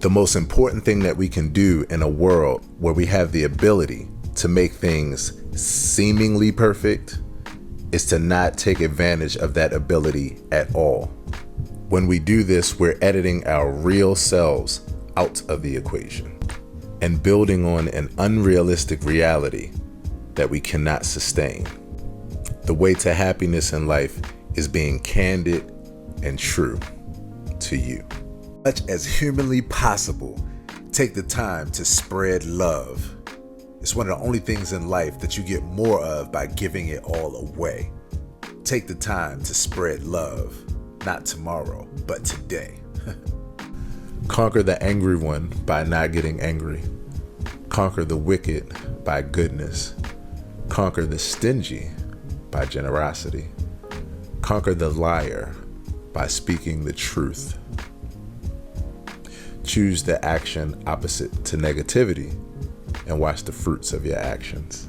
The most important thing that we can do in a world where we have the ability to make things seemingly perfect is to not take advantage of that ability at all. When we do this, we're editing our real selves out of the equation and building on an unrealistic reality that we cannot sustain. The way to happiness in life is being candid and true to you. Much as humanly possible, take the time to spread love. It's one of the only things in life that you get more of by giving it all away. Take the time to spread love, not tomorrow, but today. Conquer the angry one by not getting angry. Conquer the wicked by goodness. Conquer the stingy by generosity. Conquer the liar by speaking the truth. Choose the action opposite to negativity and watch the fruits of your actions.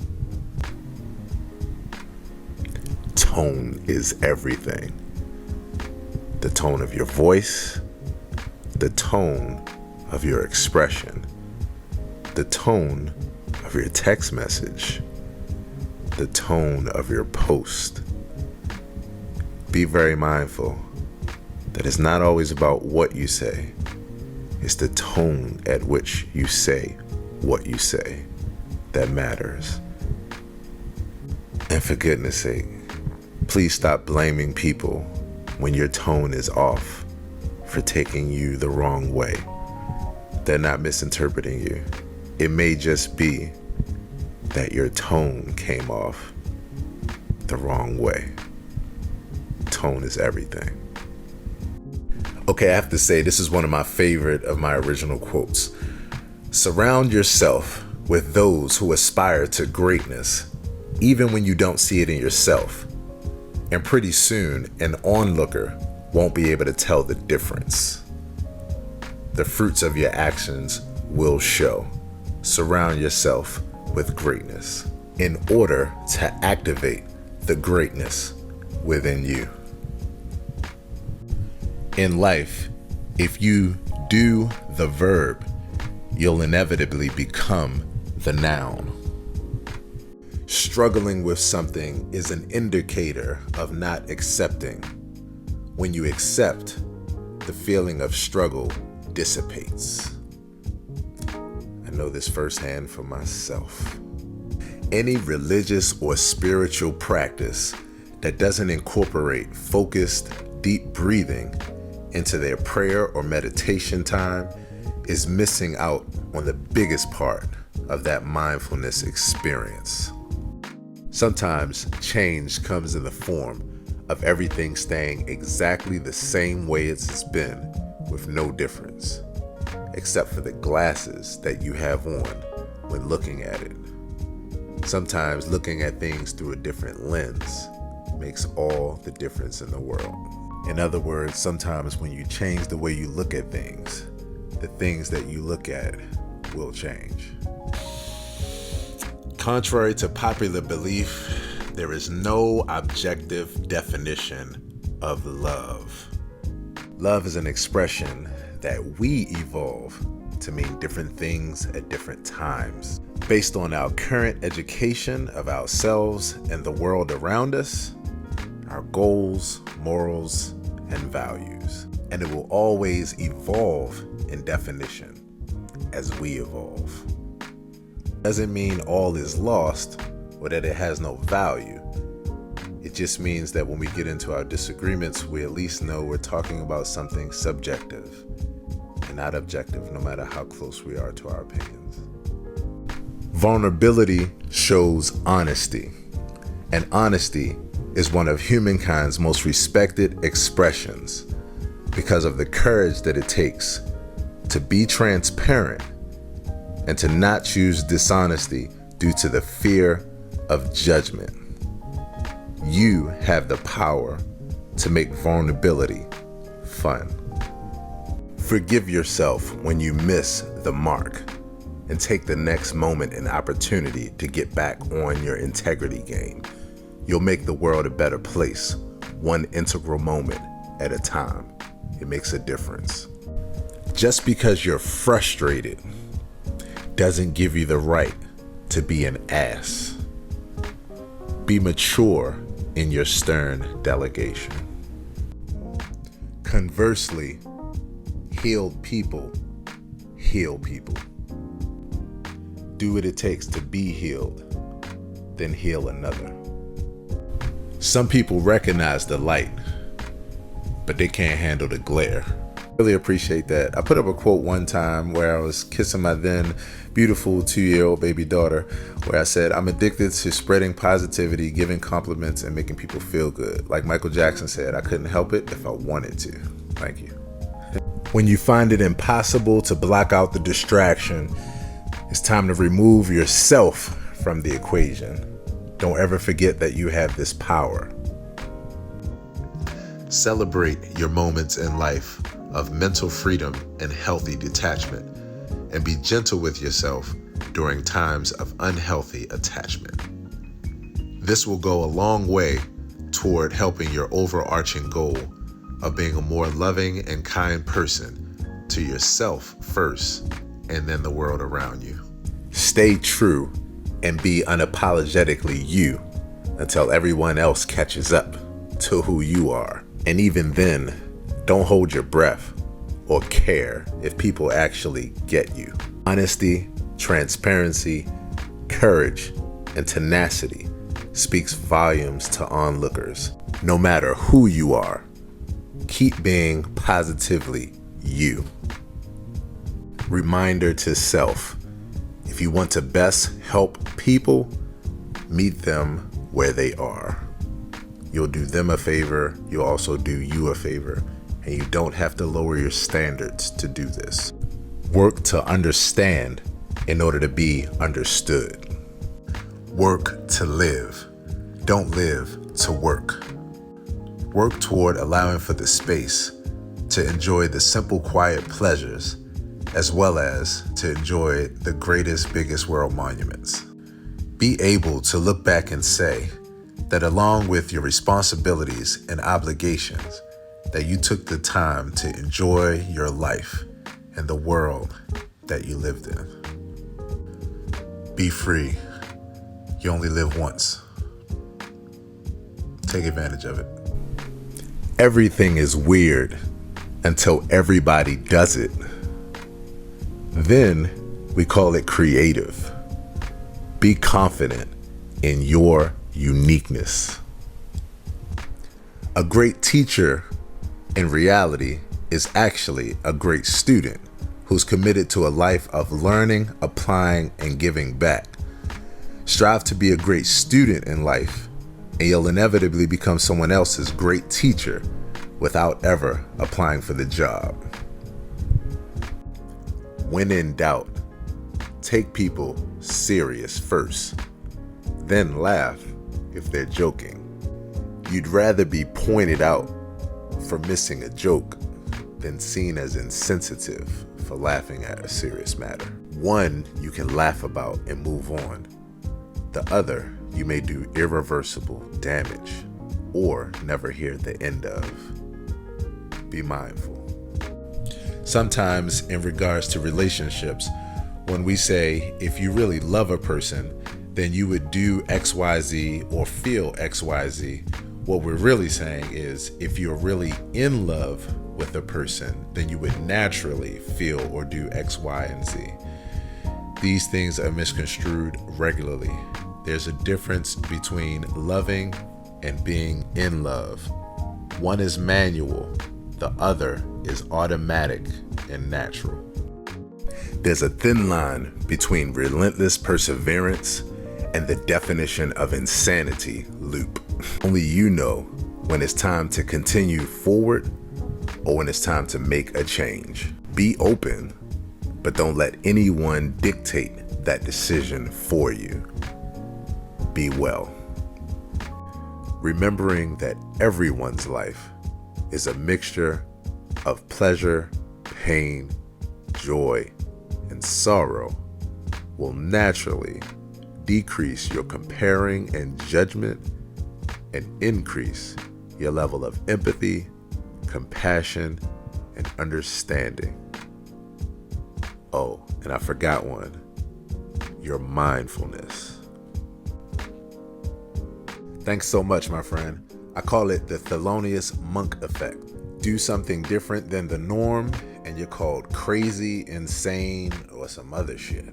Tone is everything. The tone of your voice, the tone of your expression, the tone of your text message, the tone of your post. Be very mindful that it's not always about what you say. It's the tone at which you say what you say that matters. And for goodness sake, please stop blaming people when your tone is off for taking you the wrong way. They're not misinterpreting you. It may just be that your tone came off the wrong way. Tone is everything. Okay, I have to say, this is one of my favorite of my original quotes. Surround yourself with those who aspire to greatness, even when you don't see it in yourself. And pretty soon, an onlooker won't be able to tell the difference. The fruits of your actions will show. Surround yourself with greatness in order to activate the greatness within you. In life, if you do the verb, you'll inevitably become the noun. Struggling with something is an indicator of not accepting. When you accept, the feeling of struggle dissipates. I know this firsthand for myself. Any religious or spiritual practice that doesn't incorporate focused, deep breathing into their prayer or meditation time is missing out on the biggest part of that mindfulness experience. Sometimes change comes in the form of everything staying exactly the same way it's been with no difference, except for the glasses that you have on when looking at it. Sometimes looking at things through a different lens makes all the difference in the world. In other words, sometimes when you change the way you look at things, the things that you look at will change. Contrary to popular belief, there is no objective definition of love. Love is an expression that we evolve to mean different things at different times. Based on our current education of ourselves and the world around us, our goals, morals, and values. And it will always evolve in definition as we evolve. Doesn't mean all is lost or that it has no value. It just means that when we get into our disagreements, we at least know we're talking about something subjective and not objective, no matter how close we are to our opinions. Vulnerability shows honesty, and honesty is one of humankind's most respected expressions because of the courage that it takes to be transparent and to not choose dishonesty due to the fear of judgment. You have the power to make vulnerability fun. Forgive yourself when you miss the mark and take the next moment and opportunity to get back on your integrity game. You'll make the world a better place, one integral moment at a time. It makes a difference. Just because you're frustrated doesn't give you the right to be an ass. Be mature in your stern delegation. Conversely, healed people heal people. Do what it takes to be healed, then heal another. Some people recognize the light, but they can't handle the glare. Really appreciate that. I put up a quote one time where I was kissing my then beautiful 2-year-old baby daughter, where I said, I'm addicted to spreading positivity, giving compliments, and making people feel good. Like Michael Jackson said, I couldn't help it if I wanted to. Thank you. When you find it impossible to block out the distraction, it's time to remove yourself from the equation. Don't ever forget that you have this power. Celebrate your moments in life of mental freedom and healthy detachment, and be gentle with yourself during times of unhealthy attachment. This will go a long way toward helping your overarching goal of being a more loving and kind person to yourself first, and then the world around you. Stay true and be unapologetically you until everyone else catches up to who you are. And even then, don't hold your breath or care if people actually get you. Honesty, transparency, courage, and tenacity speaks volumes to onlookers. No matter who you are, keep being positively you. Reminder to self: if you want to best help people, meet them where they are. You'll do them a favor, you'll also do you a favor, and you don't have to lower your standards to do this. Work to understand in order to be understood. Work to live. Don't live to work. Work toward allowing for the space to enjoy the simple, quiet pleasures, as well as to enjoy the greatest, biggest world monuments. Be able to look back and say that along with your responsibilities and obligations, that you took the time to enjoy your life and the world that you lived in. Be free. You only live once. Take advantage of it. Everything is weird until everybody does it. Then we call it creative. Be confident in your uniqueness. A great teacher in reality is actually a great student who's committed to a life of learning, applying, and giving back. Strive to be a great student in life, and you'll inevitably become someone else's great teacher without ever applying for the job. When in doubt, take people serious first, then laugh if they're joking. You'd rather be pointed out for missing a joke than seen as insensitive for laughing at a serious matter. One you can laugh about and move on. The other you may do irreversible damage or never hear the end of. Be mindful. Sometimes in regards to relationships, when we say if you really love a person, then you would do XYZ or feel XYZ. What we're really saying is if you're really in love with a person, then you would naturally feel or do X, Y, and Z. These things are misconstrued regularly. There's a difference between loving and being in love. One is manual, the other is automatic and natural. There's a thin line between relentless perseverance and the definition of insanity loop. Only you know when it's time to continue forward or when it's time to make a change. Be open, but don't let anyone dictate that decision for you. Be well. Remembering that everyone's life is a mixture of pleasure, pain, joy, and sorrow will naturally decrease your comparing and judgment and increase your level of empathy, compassion, and understanding Oh, and I forgot one. Your mindfulness. Thanks so much, my friend. I call it the Thelonious Monk effect. Do something different than the norm, and you're called crazy, insane, or some other shit.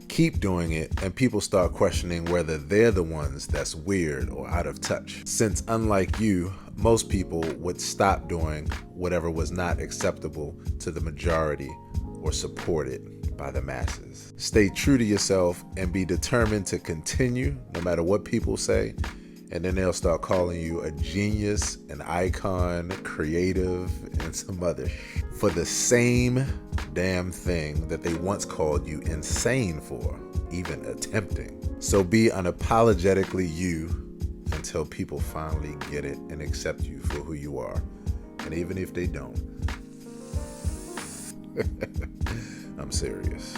Keep doing it, and people start questioning whether they're the ones that's weird or out of touch. Since unlike you, most people would stop doing whatever was not acceptable to the majority or supported by the masses. Stay true to yourself and be determined to continue no matter what people say, and then they'll start calling you a genius, an icon, creative, and some other for the same damn thing that they once called you insane for even attempting. So be unapologetically you until people finally get it and accept you for who you are. And even if they don't, I'm serious.